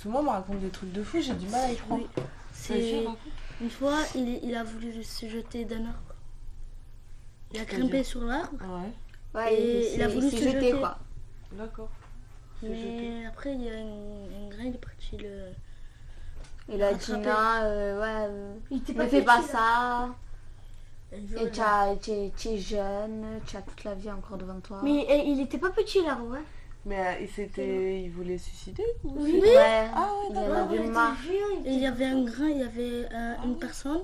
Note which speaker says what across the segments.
Speaker 1: souvent, on me raconte des trucs de fou, j'ai du mal à y croire.
Speaker 2: Oui.
Speaker 1: C'est
Speaker 2: Une fois, il a voulu se jeter d'un arbre. Il a grimpé sur l'arbre.
Speaker 1: Ouais,
Speaker 3: Ouais,
Speaker 2: Et il a voulu se jeter.
Speaker 3: quoi.
Speaker 1: d'accord.
Speaker 2: Mais après, il y a un grain, il est parti le...
Speaker 3: Il a dit
Speaker 2: rattrapé.
Speaker 3: non, ne fais pas ça. Et tu es jeune, tu as toute la vie encore devant toi.
Speaker 4: Mais il était pas petit l'arbre, hein.
Speaker 1: Mais il voulait suicider ou
Speaker 4: Oui.
Speaker 3: Ouais,
Speaker 1: Ah ouais,
Speaker 3: il
Speaker 1: d'accord.
Speaker 3: en avait marre.
Speaker 2: Et il y avait un grain, il y avait une personne.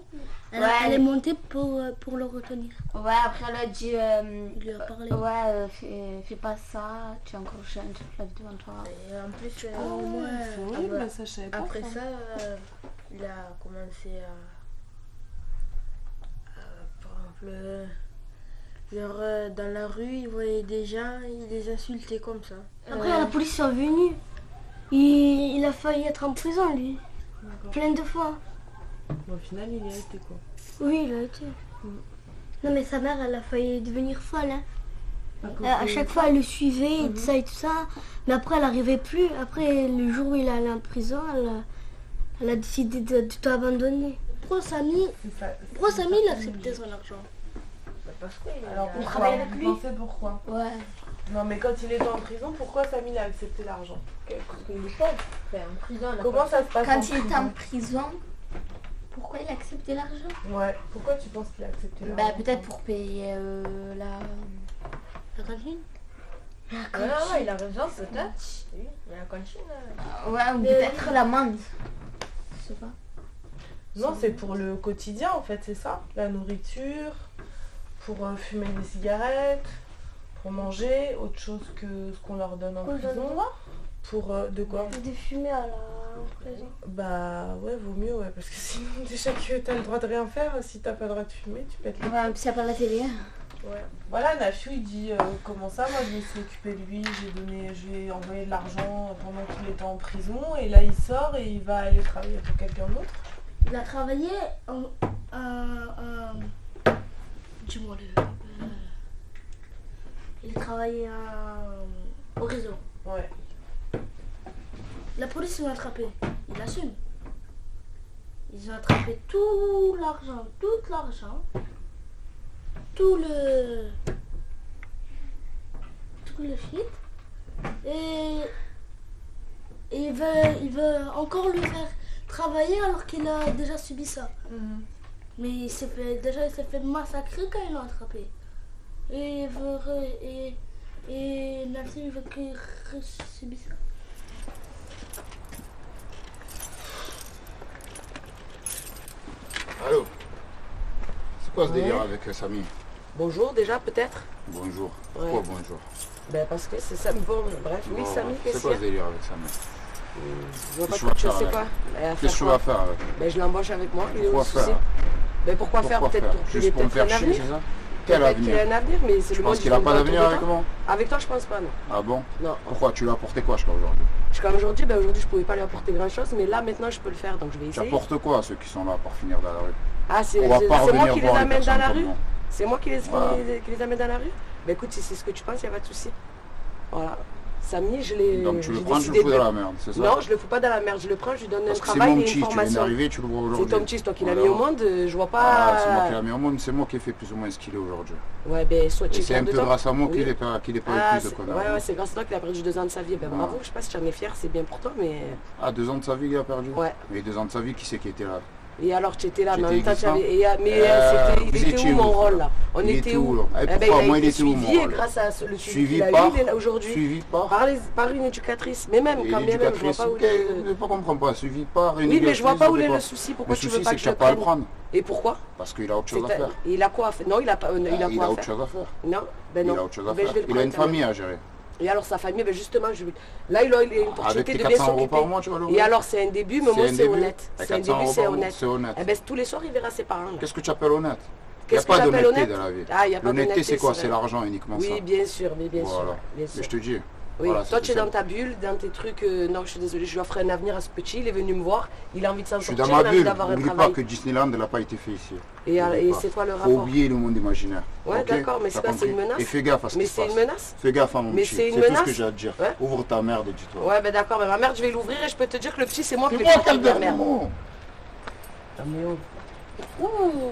Speaker 2: Elle,
Speaker 3: Ouais.
Speaker 2: elle est montée pour le retenir.
Speaker 3: Ouais, après elle a dit
Speaker 2: Il lui a parlé.
Speaker 3: ouais, fais pas ça, tu es encore jeune, tu as toute la vie devant toi.
Speaker 4: Et en plus,
Speaker 1: Ah ouais, c'est horrible,
Speaker 4: après-
Speaker 1: ça, je savais pas.
Speaker 4: après ça, il a commencé par exemple, genre, dans la rue, il voyait des gens, il les insultait comme ça.
Speaker 5: Après, la police est venue. Il a failli être en prison, lui.
Speaker 1: D'accord.
Speaker 5: Plein de fois.
Speaker 1: Au final, il y a été quoi.
Speaker 5: Oui, il a été. Non, mais sa mère, elle a failli devenir folle. Hein. À chaque fois, elle le suivait et tout ça. Mais après, elle n'arrivait plus. Après, le jour où il est allé en prison, elle a décidé de tout abandonner.
Speaker 2: Pourquoi Samy il a accepté son argent?
Speaker 4: Parce qu'il
Speaker 1: Alors
Speaker 4: a-
Speaker 1: pourquoi
Speaker 5: travaille avec
Speaker 1: Vous
Speaker 5: lui.
Speaker 1: pensez pourquoi?
Speaker 5: Ouais.
Speaker 1: Non, mais quand il était en prison, pourquoi Samy a accepté l'argent?
Speaker 4: Parce qu'il est pauvre. Enfin, en prison, elle a
Speaker 1: Comment ça se passe
Speaker 3: Quand
Speaker 1: en
Speaker 3: il était
Speaker 1: prison
Speaker 3: en prison, pourquoi il a accepté l'argent?
Speaker 1: Ouais, pourquoi tu penses qu'il a accepté l'argent?
Speaker 3: Bah peut-être pour payer
Speaker 2: La cantine?
Speaker 4: Ouais, il a raison, peut-être. Oui, mais la cantine.
Speaker 3: Ouais, ou peut-être l'amende. Je sais pas.
Speaker 1: Non, c'est pour le quotidien en fait, c'est ça. La nourriture, pour fumer des cigarettes, pour manger, autre chose que ce qu'on leur donne en prison. Pour de quoi?
Speaker 5: Des fumées à la prison.
Speaker 1: Bah ouais, vaut mieux, ouais, parce que sinon déjà que t'as le droit de rien faire, si t'as pas le droit de fumer, tu peux être
Speaker 3: Ouais, puis il n'y a pas la télé.
Speaker 1: Ouais. Voilà, Nafiou il dit comment ça, moi je me suis occupée de lui, je lui ai envoyé de l'argent pendant qu'il était en prison et là il sort et il va aller travailler pour quelqu'un d'autre.
Speaker 2: Il a travaillé dis-moi il a travaillé au réseau.
Speaker 1: Ouais.
Speaker 2: La police l'a attrapé. Il assume. Ils ont attrapé tout l'argent, tout le shit. Et il veut encore le faire travailler alors qu'il a déjà subi ça. Mais il s'est fait massacrer quand ils l'ont attrapé. Et il veut et Nassim veut qu'il subisse ça.
Speaker 6: Allô? C'est quoi ce délire avec Samy?
Speaker 7: Bonjour déjà peut-être.
Speaker 6: Bonjour.
Speaker 7: Ouais.
Speaker 6: Pourquoi bonjour?
Speaker 7: Ben parce que c'est Samy. Bon, bref, oui
Speaker 6: Bon,
Speaker 7: Samy,
Speaker 6: c'est
Speaker 7: qu'est-ce
Speaker 6: quoi
Speaker 7: qu'il
Speaker 6: ce
Speaker 7: y a?
Speaker 6: délire avec Samy?
Speaker 7: Je vois pas
Speaker 6: Qu'est-ce que
Speaker 7: quoi,
Speaker 6: tu
Speaker 7: tu
Speaker 6: vas
Speaker 7: sais
Speaker 6: faire
Speaker 7: quoi?
Speaker 6: avec? Qu'est-ce que tu vas faire avec?
Speaker 7: Ben je l'embauche avec moi, il est au
Speaker 6: Pourquoi
Speaker 7: souci.
Speaker 6: faire?
Speaker 7: Ben pourquoi faire?
Speaker 6: Pourquoi
Speaker 7: Peut-être
Speaker 6: faire?
Speaker 7: pour qu'il ait
Speaker 6: Juste pour me
Speaker 7: peut-être
Speaker 6: faire
Speaker 7: un
Speaker 6: chier,
Speaker 7: avenir.
Speaker 6: c'est ça? Quel
Speaker 7: Peut-être qu'il a
Speaker 6: avenir?
Speaker 7: un avenir, mais c'est
Speaker 6: Tu
Speaker 7: le monde
Speaker 6: penses
Speaker 7: qui
Speaker 6: qu'il a
Speaker 7: tourne
Speaker 6: pas
Speaker 7: autour
Speaker 6: d'avenir
Speaker 7: de
Speaker 6: avec
Speaker 7: toi.
Speaker 6: moi?
Speaker 7: Avec toi je pense pas non.
Speaker 6: Ah bon?
Speaker 7: Non.
Speaker 6: Pourquoi? Tu lui as apporté quoi jusqu'à aujourd'hui?
Speaker 7: Jusqu'à aujourd'hui, ben aujourd'hui je pouvais pas lui apporter grand chose, mais là maintenant je peux le faire, donc je vais
Speaker 6: Tu
Speaker 7: essayer.
Speaker 6: apportes quoi à ceux qui sont là pour finir dans la rue?
Speaker 7: Ah c'est
Speaker 6: On va pas
Speaker 7: moi
Speaker 6: revenir
Speaker 7: qui les
Speaker 6: voir les
Speaker 7: amène dans
Speaker 6: personnes
Speaker 7: la
Speaker 6: comme
Speaker 7: rue?
Speaker 6: moi.
Speaker 7: C'est moi qui les
Speaker 6: Voilà.
Speaker 7: amène dans la rue? Ben écoute, si c'est ce que tu penses, il n'y a pas de souci. Voilà. Samy, je l'ai.
Speaker 6: Donc tu le
Speaker 7: j'ai
Speaker 6: prends, tu le
Speaker 7: décidé
Speaker 6: fous
Speaker 7: de-
Speaker 6: dans la merde, c'est ça?
Speaker 7: Non, je le fous pas dans la merde, je le prends, je lui donne un
Speaker 6: Parce que c'est
Speaker 7: travail
Speaker 6: mon
Speaker 7: et
Speaker 6: petit,
Speaker 7: une
Speaker 6: tu viens
Speaker 7: formation.
Speaker 6: d'arriver, tu le vois aujourd'hui.
Speaker 7: C'est ton petit, c'est toi qui l'as
Speaker 6: Voilà.
Speaker 7: mis au monde, je vois
Speaker 6: Ah,
Speaker 7: pas.
Speaker 6: c'est moi qui l'ai mis au monde, c'est moi qui ai fait plus ou moins ce qu'il est aujourd'hui.
Speaker 7: Ouais, ben soit tu
Speaker 6: Et
Speaker 7: es
Speaker 6: c'est
Speaker 7: fier
Speaker 6: un
Speaker 7: de
Speaker 6: peu
Speaker 7: toi.
Speaker 6: grâce à moi
Speaker 7: Oui.
Speaker 6: qu'il n'est pas
Speaker 7: Ah,
Speaker 6: eu plus de
Speaker 7: c'est-
Speaker 6: conneries.
Speaker 7: ouais, c'est grâce à toi qu'il a perdu 2 ans de sa vie. Ben bravo,
Speaker 6: Ouais.
Speaker 7: je sais pas si tu en es fier, c'est bien pour toi, mais.
Speaker 6: Ah, 2 ans de sa vie qu'il a perdu?
Speaker 7: Ouais.
Speaker 6: Mais 2 ans de sa vie, qui c'est qui était là?
Speaker 7: Et alors tu étais là, mais en même
Speaker 6: J'étais
Speaker 7: temps tu avais.
Speaker 6: existant.
Speaker 7: Mais
Speaker 6: Vous
Speaker 7: il était
Speaker 6: étiez
Speaker 7: où mon
Speaker 6: où,
Speaker 7: rôle là? On
Speaker 6: Il
Speaker 7: était
Speaker 6: était où,
Speaker 7: où?
Speaker 6: là? Et
Speaker 7: Eh ben,
Speaker 6: pourquoi
Speaker 7: il a
Speaker 6: moi, il
Speaker 7: été
Speaker 6: était où, mon
Speaker 7: suivi et
Speaker 6: rôle?
Speaker 7: grâce à le suivi
Speaker 6: Suivi
Speaker 7: qu'il a
Speaker 6: par?
Speaker 7: eu il est là aujourd'hui.
Speaker 6: Suivi par?
Speaker 7: Par une éducatrice, mais même
Speaker 6: Et
Speaker 7: quand bien même, je vois
Speaker 6: l'éducatrice,
Speaker 7: pas où
Speaker 6: ok,
Speaker 7: est
Speaker 6: je ne comprends pas, suivi par une
Speaker 7: Oui, mais je vois pas où est
Speaker 6: éducatrice,
Speaker 7: le
Speaker 6: quoi.
Speaker 7: souci, pourquoi
Speaker 6: Le
Speaker 7: tu veux
Speaker 6: souci,
Speaker 7: pas
Speaker 6: c'est
Speaker 7: que
Speaker 6: que
Speaker 7: je
Speaker 6: tu
Speaker 7: le
Speaker 6: n'as pas à le
Speaker 7: prenne?
Speaker 6: prendre,
Speaker 7: Et pourquoi?
Speaker 6: parce qu'il a autre chose à
Speaker 7: C'est-
Speaker 6: faire.
Speaker 7: Il a quoi à faire? Non, il a pas. Il a
Speaker 6: Il
Speaker 7: quoi
Speaker 6: a
Speaker 7: à
Speaker 6: autre
Speaker 7: faire?
Speaker 6: chose à faire.
Speaker 7: Non, ben
Speaker 6: Il
Speaker 7: non.
Speaker 6: a autre chose à
Speaker 7: Ben,
Speaker 6: faire.
Speaker 7: je vais le
Speaker 6: Il a une
Speaker 7: prendre quand
Speaker 6: famille
Speaker 7: même.
Speaker 6: à gérer.
Speaker 7: Et alors sa famille, ben justement, là il a une
Speaker 6: Avec
Speaker 7: opportunité
Speaker 6: tes
Speaker 7: de bien
Speaker 6: 400 € par
Speaker 7: s'occuper.
Speaker 6: mois, tu vas
Speaker 7: Et
Speaker 6: l'ouvrir.
Speaker 7: alors c'est un début, mais
Speaker 6: C'est
Speaker 7: moi
Speaker 6: un
Speaker 7: c'est
Speaker 6: début.
Speaker 7: honnête.
Speaker 6: Avec
Speaker 7: C'est un
Speaker 6: 400
Speaker 7: début,
Speaker 6: €
Speaker 7: c'est
Speaker 6: par mois,
Speaker 7: honnête.
Speaker 6: c'est honnête.
Speaker 7: Eh ben tous les soirs il verra ses parents. là.
Speaker 6: Qu'est-ce que tu appelles honnête? Il n'y a
Speaker 7: Qu'est-ce que
Speaker 6: pas
Speaker 7: j'appelle
Speaker 6: d'honnêteté
Speaker 7: honnête?
Speaker 6: dans la vie.
Speaker 7: Ah, il y a pas
Speaker 6: L'honnêteté,
Speaker 7: d'honnêteté,
Speaker 6: c'est quoi?
Speaker 7: c'est
Speaker 6: C'est
Speaker 7: vrai.
Speaker 6: l'argent uniquement ça.
Speaker 7: Oui, bien sûr, mais bien sûr.
Speaker 6: Voilà.
Speaker 7: Bien
Speaker 6: Mais
Speaker 7: sûr.
Speaker 6: je te dis,
Speaker 7: Oui,
Speaker 6: Voilà,
Speaker 7: toi
Speaker 6: c'est
Speaker 7: tu es
Speaker 6: ça.
Speaker 7: dans ta bulle, dans tes trucs. Non, je suis désolée, je lui offre un avenir à ce petit. Il est venu me voir, il a envie de s'en
Speaker 6: Je suis
Speaker 7: sortir,
Speaker 6: dans
Speaker 7: il
Speaker 6: ma
Speaker 7: a envie
Speaker 6: bulle.
Speaker 7: d'avoir un
Speaker 6: N'oublie pas
Speaker 7: travail.
Speaker 6: que Disneyland n'a pas été fait ici.
Speaker 7: Et
Speaker 6: N'oublie pas.
Speaker 7: c'est quoi le
Speaker 6: Faut
Speaker 7: rapport?
Speaker 6: oublier le monde imaginaire.
Speaker 7: Ouais,
Speaker 6: ok?
Speaker 7: d'accord, mais c'est
Speaker 6: T'as
Speaker 7: quoi, c'est une
Speaker 6: compris?
Speaker 7: menace?
Speaker 6: Et fais gaffe à ce
Speaker 7: Mais
Speaker 6: qui se
Speaker 7: c'est
Speaker 6: passe.
Speaker 7: une menace?
Speaker 6: Fais gaffe à mon
Speaker 7: Mais
Speaker 6: petit.
Speaker 7: c'est une
Speaker 6: C'est tout ce
Speaker 7: menace?
Speaker 6: que j'ai à te dire.
Speaker 7: Ouais.
Speaker 6: Ouvre ta merde et dis-toi.
Speaker 7: Ouais, ben d'accord, mais ma merde, je vais l'ouvrir et je peux te dire que le petit, c'est moi qui
Speaker 6: C'est
Speaker 7: l'ai
Speaker 6: moi qui ai
Speaker 7: sorti
Speaker 6: le
Speaker 7: de la
Speaker 6: dernier
Speaker 7: merde.
Speaker 6: mot.
Speaker 7: Ah, mais oh.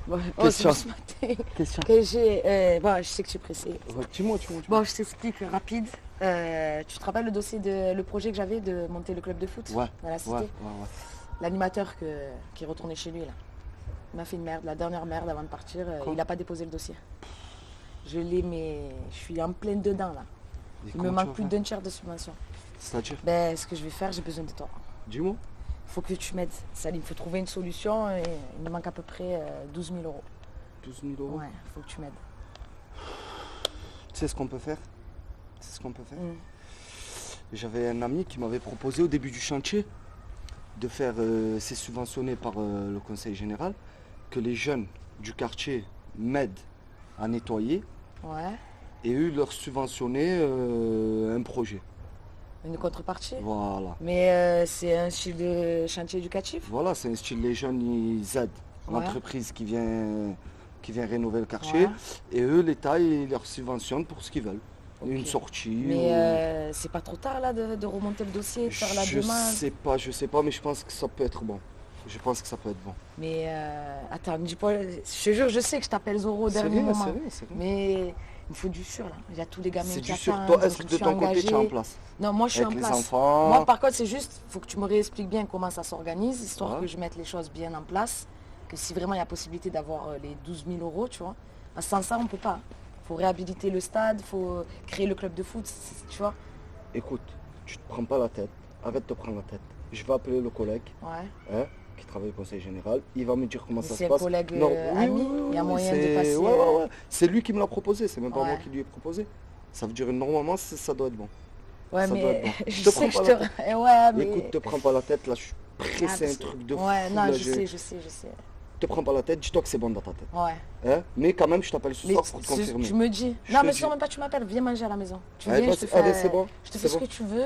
Speaker 7: Bon,
Speaker 8: Question.
Speaker 7: c'est ce matin
Speaker 8: Question.
Speaker 7: que j'ai... bon, je sais que tu es pressé.
Speaker 8: Dis-moi.
Speaker 7: Bon, je t'explique rapide. Tu te rappelles le projet que j'avais de monter le club de foot
Speaker 8: Ouais.
Speaker 7: dans la cité?
Speaker 8: Ouais.
Speaker 7: L'animateur qui est retourné chez lui, là, il m'a fait une merde, la dernière merde avant de partir. Il n'a pas déposé le dossier. Je l'ai, mais je suis en pleine dedans, là.
Speaker 8: Et
Speaker 7: Il me
Speaker 8: comment
Speaker 7: manque
Speaker 8: tu
Speaker 7: plus
Speaker 8: vas faire?
Speaker 7: d'un tiers de subvention.
Speaker 8: C'est-à-dire?
Speaker 7: Ben, ce que je vais faire, j'ai besoin de toi.
Speaker 8: Dis-moi.
Speaker 7: Il faut que tu m'aides. Ça, il me faut trouver une solution et il me manque à peu près 12 000 euros.
Speaker 8: 12 000 euros.
Speaker 7: Ouais, il faut que tu m'aides.
Speaker 8: Tu sais ce qu'on peut faire?
Speaker 7: Mm.
Speaker 8: J'avais un ami qui m'avait proposé au début du chantier de faire, c'est subventionné par le conseil général, que les jeunes du quartier m'aident à nettoyer
Speaker 7: Ouais,
Speaker 8: et eux leur subventionner un projet.
Speaker 7: une contrepartie.
Speaker 8: Voilà.
Speaker 7: Mais c'est un style de chantier éducatif.
Speaker 8: Voilà, c'est un style, les jeunes ils aident
Speaker 7: Ouais.
Speaker 8: l'entreprise qui vient rénover le quartier
Speaker 7: Ouais.
Speaker 8: et eux, l'État, il leur subventionne pour ce qu'ils veulent.
Speaker 7: Ok.
Speaker 8: Une sortie.
Speaker 7: Mais c'est pas trop tard là de remonter le dossier, de faire la demande.
Speaker 8: Je sais pas, mais je pense que ça peut être bon. Je pense que ça peut être bon.
Speaker 7: Mais attends, me dis pas, je te jure, je sais que je t'appelle Zoro au
Speaker 8: C'est
Speaker 7: dernier
Speaker 8: rien,
Speaker 7: moment.
Speaker 8: c'est rien, c'est rien.
Speaker 7: Mais il me faut du sûr là. Il y a tous les gamins
Speaker 8: C'est
Speaker 7: qui
Speaker 8: du sûr.
Speaker 7: attendent,
Speaker 8: Toi,
Speaker 7: donc
Speaker 8: est-ce que
Speaker 7: je
Speaker 8: de
Speaker 7: me suis
Speaker 8: ton côté, tu es en
Speaker 7: engagée.
Speaker 8: place?
Speaker 7: Non, moi je suis
Speaker 8: Avec
Speaker 7: en
Speaker 8: les
Speaker 7: place.
Speaker 8: enfants.
Speaker 7: Moi par contre, c'est juste, il faut que tu me réexpliques bien comment ça s'organise, histoire
Speaker 8: Ouais.
Speaker 7: que je mette les choses bien en place. Que si vraiment il y a possibilité d'avoir les 12 000 euros, tu vois. Parce que sans ça, on peut pas. Il faut réhabiliter le stade, il faut créer le club de foot, tu vois.
Speaker 8: Écoute, tu te prends pas la tête. Arrête de te prendre la tête. Je vais appeler le collègue
Speaker 7: Ouais.
Speaker 8: qui travaille au conseil général. Il va me dire comment
Speaker 7: Mais
Speaker 8: ça
Speaker 7: c'est
Speaker 8: se
Speaker 7: un
Speaker 8: passe.
Speaker 7: collègue
Speaker 8: Non,
Speaker 7: ami, il y a moyen de
Speaker 8: c'est-
Speaker 7: passer.
Speaker 8: Ouais. C'est lui qui me l'a proposé, c'est même pas
Speaker 7: Ouais.
Speaker 8: moi qui lui ai proposé. Ça veut dire normalement ça doit être bon.
Speaker 7: Ouais,
Speaker 8: ça doit
Speaker 7: mais
Speaker 8: être bon.
Speaker 7: je
Speaker 8: Te
Speaker 7: sais
Speaker 8: prends
Speaker 7: que je
Speaker 8: pas
Speaker 7: te.
Speaker 8: la tête.
Speaker 7: Ouais, mais.
Speaker 8: Écoute, te prends pas la tête, là je suis
Speaker 7: Ah,
Speaker 8: pressé,
Speaker 7: parce
Speaker 8: un truc de
Speaker 7: Ouais,
Speaker 8: fou.
Speaker 7: non,
Speaker 8: là,
Speaker 7: je sais.
Speaker 8: Te prends pas la tête, dis-toi que c'est bon dans ta tête.
Speaker 7: Ouais.
Speaker 8: Hein, mais quand même, je t'appelle ce
Speaker 7: Mais
Speaker 8: soir pour te
Speaker 7: tu
Speaker 8: confirmer.
Speaker 7: me dis.
Speaker 8: Je
Speaker 7: Non,
Speaker 8: te
Speaker 7: mais
Speaker 8: dis.
Speaker 7: sinon même pas, tu m'appelles, viens manger à la maison. Tu
Speaker 8: Allez,
Speaker 7: viens, je te
Speaker 8: vas-y,
Speaker 7: fais.
Speaker 8: allez, c'est bon.
Speaker 7: Je te
Speaker 8: c'est
Speaker 7: fais ce
Speaker 8: bon.
Speaker 7: que tu veux.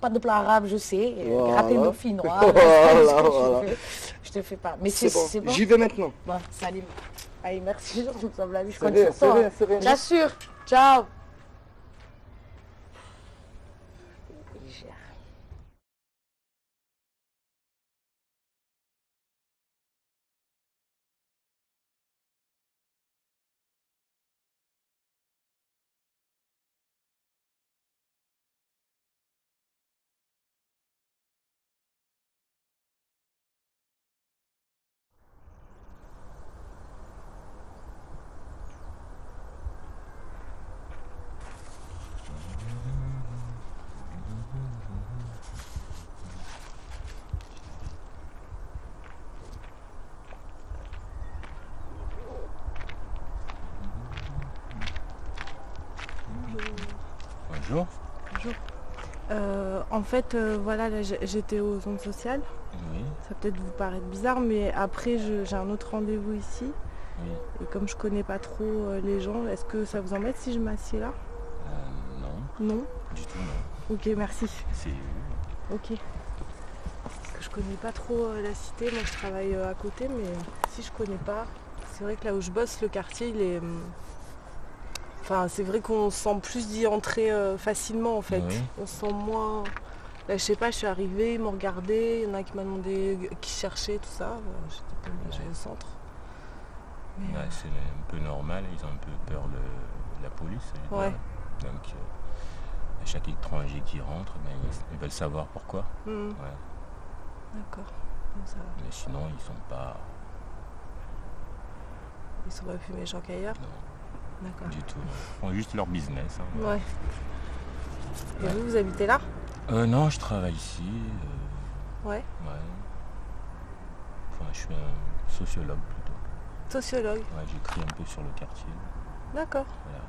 Speaker 7: Pas de plat arabe, je sais.
Speaker 8: Voilà.
Speaker 7: Gratter nos filles noires.
Speaker 8: Voilà,
Speaker 7: ce que tu
Speaker 8: voilà.
Speaker 7: veux. Je te fais pas. Mais
Speaker 8: C'est bon.
Speaker 7: c'est bon.
Speaker 8: J'y vais maintenant.
Speaker 7: Bon, salut. Allez, merci, je me sauve la vie. Je
Speaker 8: C'est
Speaker 7: compte
Speaker 8: rien,
Speaker 7: sur
Speaker 8: c'est
Speaker 7: toi.
Speaker 8: rien, c'est rien.
Speaker 7: J'assure. Ciao. Il gère.
Speaker 9: Bonjour.
Speaker 1: En fait, voilà, là, j'étais aux ondes sociales.
Speaker 9: Oui,
Speaker 1: Ça va peut-être vous paraître bizarre, mais après, j'ai un autre rendez-vous ici.
Speaker 9: oui.
Speaker 1: Et comme je connais pas trop les gens, est-ce que ça vous embête si je m'assieds là?
Speaker 9: Non,
Speaker 1: Non?
Speaker 9: du tout, non.
Speaker 1: Ok, merci.
Speaker 9: C'est...
Speaker 1: Ok. Parce que je connais pas trop la cité, moi je travaille à côté, mais si je connais pas, c'est vrai que là où je bosse, le quartier, il est... Enfin, c'est vrai qu'on se sent plus d'y entrer facilement en fait.
Speaker 9: Oui.
Speaker 1: On se sent moins... Là, je sais pas, je suis arrivée, ils m'ont regardé, il y en a qui m'a demandé qui cherchait, tout ça. J'étais pas mangée au centre. Mais,
Speaker 9: Ouais, c'est un peu normal, ils ont un peu peur de la police. je
Speaker 1: Ouais.
Speaker 9: dirais. Donc, à chaque étranger qui rentre, ben, ils veulent savoir pourquoi.
Speaker 1: hmm,
Speaker 9: Ouais.
Speaker 1: d'accord. Bon, ça va.
Speaker 9: Mais sinon, ils sont pas...
Speaker 1: Ils sont pas plus méchants qu'ailleurs.
Speaker 9: Non,
Speaker 1: D'accord.
Speaker 9: du tout. Ils font juste leur business. Hein.
Speaker 1: Ouais. Et vous habitez là?
Speaker 9: Non, je travaille ici.
Speaker 1: Ouais.
Speaker 9: Ouais. Enfin, je suis un sociologue plutôt.
Speaker 1: Sociologue.
Speaker 9: Ouais, j'écris un peu sur le quartier.
Speaker 1: D'accord.
Speaker 9: Voilà.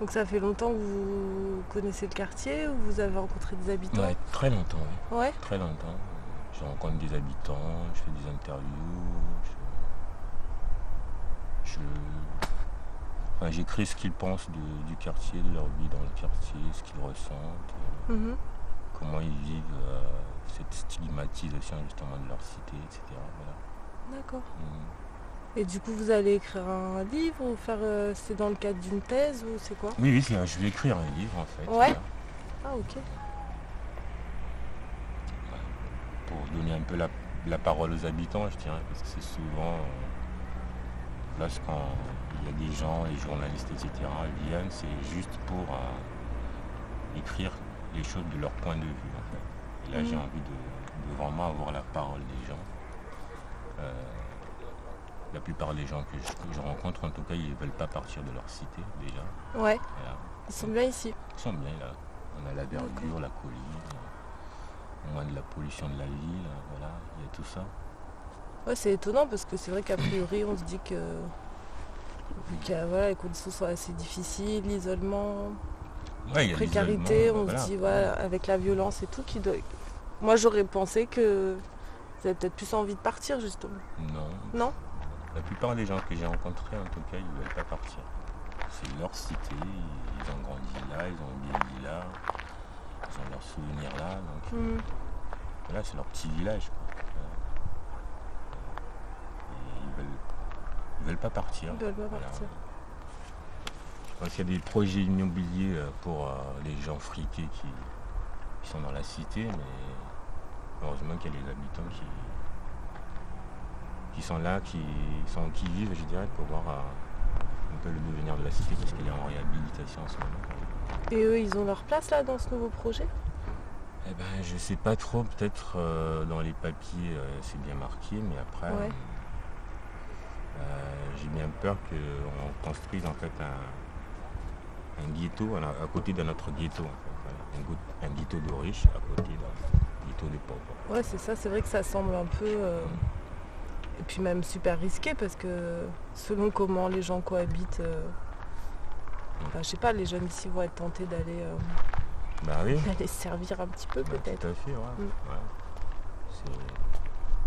Speaker 1: Donc ça fait longtemps que vous connaissez le quartier ou vous avez rencontré des habitants?
Speaker 9: Ouais, très longtemps, oui.
Speaker 1: Ouais.
Speaker 9: Très longtemps. Je rencontre des habitants, je fais des interviews, Enfin, j'écris ce qu'ils pensent du quartier, de leur vie dans le quartier, ce qu'ils ressentent, comment ils vivent cette stigmatisation justement de leur cité, etc. Voilà.
Speaker 1: D'accord. Et du coup, vous allez écrire un livre ou faire c'est dans le cadre d'une thèse ou c'est quoi?
Speaker 9: Oui, je vais écrire un livre en fait.
Speaker 1: Ouais.
Speaker 9: Voilà.
Speaker 1: Ah ok.
Speaker 9: Pour donner un peu la parole aux habitants, je dirais, parce que c'est souvent, lorsqu'il y a des gens, les journalistes, etc., viennent, c'est juste pour écrire les choses de leur point de vue, en fait. Et là, j'ai envie de vraiment avoir la parole des gens. La plupart des gens que je rencontre, en tout cas, ils ne veulent pas partir de leur cité, déjà.
Speaker 1: Ouais.
Speaker 9: Voilà.
Speaker 1: Ils sont bien ici.
Speaker 9: Ils sont bien, là. On a la verdure, la colline, moins de la pollution de la ville, voilà, il y a tout ça.
Speaker 1: Ouais, c'est étonnant parce que c'est vrai qu'a priori, on se dit que vu que voilà, les conditions sont assez difficiles, l'isolement,
Speaker 9: Ouais,
Speaker 1: la précarité, on
Speaker 9: voilà.
Speaker 1: se dit voilà, avec la violence et tout, moi j'aurais pensé que vous avez peut-être plus envie de partir justement.
Speaker 9: Non.
Speaker 1: Non?
Speaker 9: La plupart des gens que j'ai rencontrés, en tout cas, ils ne veulent pas partir. C'est leur cité, ils ont grandi là, ils ont vieilli là, ils ont leurs souvenirs là, donc voilà, c'est leur petit village, quoi. Et ils veulent pas partir.
Speaker 1: Ils veulent pas
Speaker 9: Voilà.
Speaker 1: partir.
Speaker 9: Je pense qu'il y a des projets immobiliers pour les gens friqués qui sont dans la cité, mais heureusement qu'il y a les habitants qui sont là, qui vivent, je dirais, pour voir un peu le devenir de la cité, parce qu'elle est en réhabilitation en ce moment.
Speaker 1: Et eux, ils ont leur place là dans ce nouveau projet?
Speaker 9: Eh ben, je sais pas trop, peut-être dans les papiers c'est bien marqué, mais après
Speaker 1: Ouais.
Speaker 9: j'ai bien peur qu'on construise en fait un ghetto à côté de notre ghetto, en fait. Voilà. Un ghetto de riches à côté d'un ghetto de pauvres.
Speaker 1: Ouais, c'est ça, c'est vrai que ça semble un peu... Et puis même super risqué parce que selon comment les gens cohabitent, enfin, je sais pas, les jeunes ici vont être tentés d'aller
Speaker 9: Bah oui.
Speaker 1: se servir un petit peu peut-être.
Speaker 9: Tout à fait, ouais. Ouais.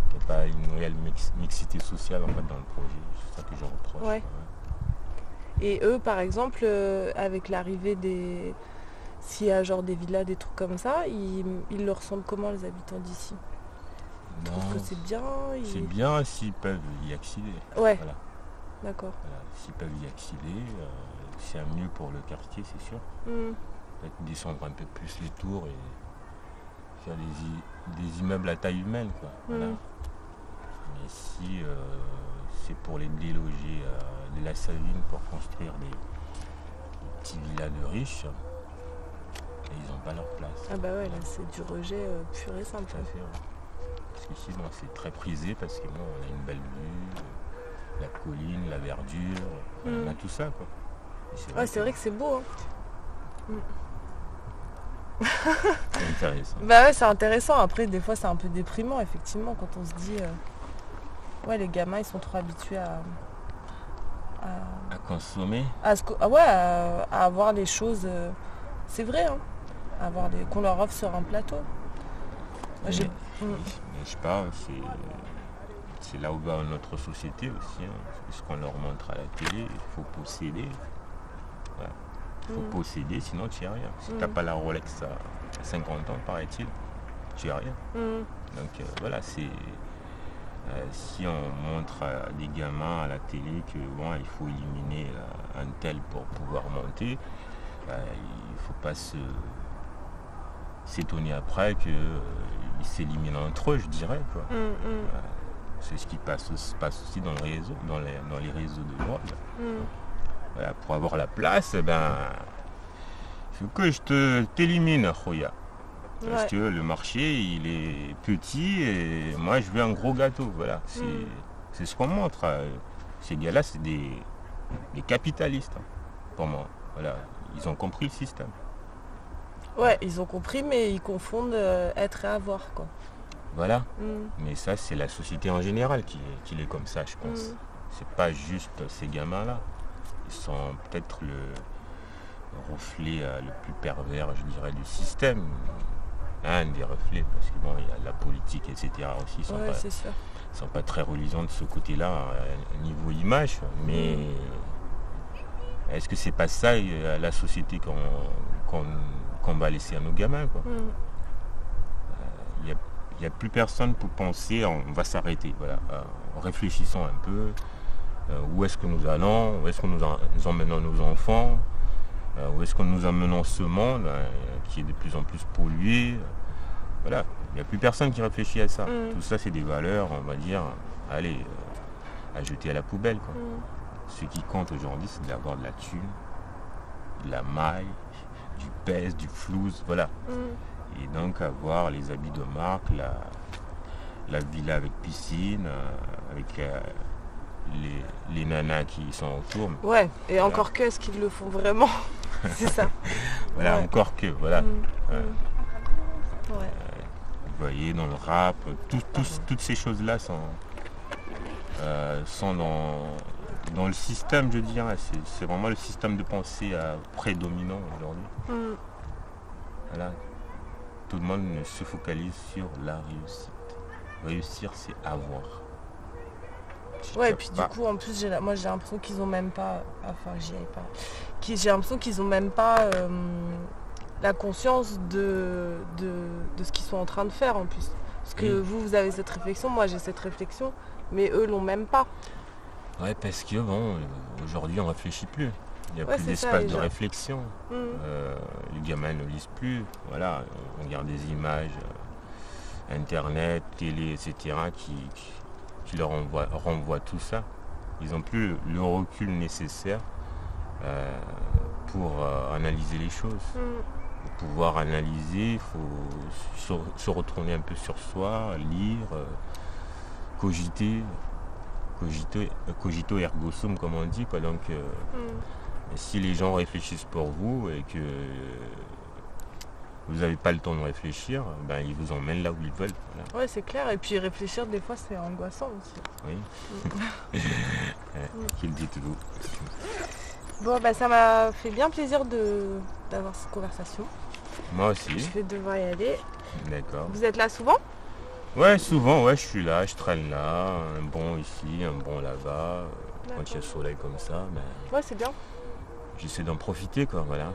Speaker 9: Il n'y a pas une réelle mixité sociale en fait dans le projet, c'est ça que je reproche.
Speaker 1: Ouais. Et eux, par exemple, avec l'arrivée s'il y a genre des villas, des trucs comme ça, ils leur ressentent comment les habitants d'ici? Ils trouvent que c'est bien?
Speaker 9: C'est bien s'ils peuvent y accéder.
Speaker 1: Ouais.
Speaker 9: Voilà.
Speaker 1: D'accord.
Speaker 9: Voilà. S'ils peuvent y accéder, c'est un mieux pour le quartier, c'est sûr. Peut-être descendre un peu plus les tours et faire des immeubles à taille humaine, quoi. Voilà. Mais si c'est pour les déloger de la Savine pour construire des petits villas de riches, ils n'ont pas leur place.
Speaker 1: Ah bah ouais, là c'est du rejet pur et simple.
Speaker 9: Tout à fait, ouais. Parce qu'ici, bon, c'est très prisé parce que bon, on a une belle vue, la colline, la verdure, on a tout ça, quoi.
Speaker 1: C'est vrai que c'est beau. Hein.
Speaker 9: C'est intéressant.
Speaker 1: Bah ouais, c'est intéressant. Après, des fois, c'est un peu déprimant, effectivement, quand on se dit... Ouais, les gamins, ils sont trop habitués à
Speaker 9: consommer.
Speaker 1: À avoir les choses... c'est vrai, hein. Qu'on leur offre sur un plateau.
Speaker 9: Mais je sais pas, c'est là où va notre société aussi. Hein. Ce qu'on leur montre à la télé, il faut posséder. Voilà. Il faut posséder, sinon tu n'as rien. Si tu n'as pas la Rolex à 50 ans, paraît-il, tu n'as rien. Donc voilà, c'est... si on montre à des gamins à la télé que bon, il faut éliminer un tel pour pouvoir monter, il ne faut pas s'étonner après qu'ils s'éliminent entre eux, je dirais, quoi. C'est ce qui se passe aussi dans les réseaux de drogue. Voilà, pour avoir la place, il faut que je t'élimine, Khoya. Parce que le marché, il est petit et moi, je veux un gros gâteau. Voilà, c'est ce qu'on montre. Ces gars-là, c'est des capitalistes, hein, pour moi. Voilà, ils ont compris le système.
Speaker 1: Ouais, ils ont compris, mais ils confondent être et avoir, quoi.
Speaker 9: Voilà. Mais ça, c'est la société en général qui est comme ça, je pense. C'est pas juste ces gamins-là. Ils sont peut-être le reflet le plus pervers, je dirais, du système. Un des reflets, parce que bon, il y a la politique, etc. aussi. Ils sont pas très reluisants de ce côté-là, niveau image. Mais Est-ce que c'est pas ça la société qu'on va laisser à nos gamins, quoi. Il n'y a plus personne pour penser, on va s'arrêter, voilà, réfléchissons un peu, où est-ce que nous allons, où est-ce que nous emmenons nos enfants, où est-ce que nous emmenons ce monde qui est de plus en plus pollué, voilà, il n'y a plus personne qui réfléchit à ça. Tout ça, c'est des valeurs, on va dire, allez, à jeter à la poubelle, quoi. Ce qui compte aujourd'hui, c'est d'avoir de la thune, de la maille, du pèse, du flouze, voilà. Et donc avoir les habits de marque, la villa avec piscine, avec les nanas qui sont autour.
Speaker 1: Ouais, et voilà. Encore que, est-ce qu'ils le font vraiment? C'est ça.
Speaker 9: Voilà, ouais. Encore que, voilà.
Speaker 1: Ouais.
Speaker 9: Vous voyez, dans le rap, toutes ces choses-là sont dans le système, je dirais. C'est vraiment le système de pensée prédominant aujourd'hui. Voilà. Tout le monde se focalise sur la réussite. Réussir, c'est avoir.
Speaker 1: Ouais, et puis du coup, en plus, moi j'ai l'impression qu'ils ont même pas... Enfin, j'y avais pas. J'ai l'impression qu'ils ont même pas la conscience de ce qu'ils sont en train de faire, en plus. Parce que vous avez cette réflexion, moi j'ai cette réflexion, mais eux l'ont même pas.
Speaker 9: Ouais, parce que bon, aujourd'hui on réfléchit plus. Il n'y a plus d'espace de réflexion. Les gamins ne lisent plus. Voilà, on regarde des images, internet, télé, etc. qui leur renvoient tout ça. Ils n'ont plus le recul nécessaire pour analyser les choses. Pour pouvoir analyser, il faut se retourner un peu sur soi, lire, cogiter. Cogito ergo sum, comme on dit, quoi. Donc si les gens réfléchissent pour vous et que vous n'avez pas le temps de réfléchir, ben, ils vous emmènent là où ils veulent. Voilà.
Speaker 1: Ouais, c'est clair. Et puis réfléchir, des fois, c'est angoissant aussi.
Speaker 9: Oui. Qu'il dit tout.
Speaker 1: Bon, bah, ça m'a fait bien plaisir d'avoir cette conversation.
Speaker 9: Moi aussi.
Speaker 1: Je vais devoir y aller.
Speaker 9: D'accord.
Speaker 1: Vous êtes là souvent?
Speaker 9: Ouais, souvent, ouais, je suis là, je traîne là, un bon ici, un bon là-bas. Quand il y a le soleil comme ça, ben,
Speaker 1: ouais, c'est bien.
Speaker 9: J'essaie d'en profiter, quoi, voilà.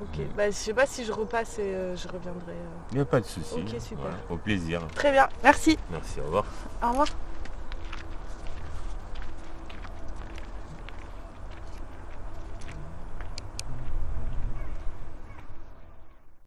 Speaker 1: Ok, bah, je sais pas si je repasse et je reviendrai.
Speaker 9: Il n'y a pas de souci.
Speaker 1: Ok, super.
Speaker 9: Voilà, au plaisir.
Speaker 1: Très bien, merci.
Speaker 9: Merci, au revoir.
Speaker 1: Au revoir.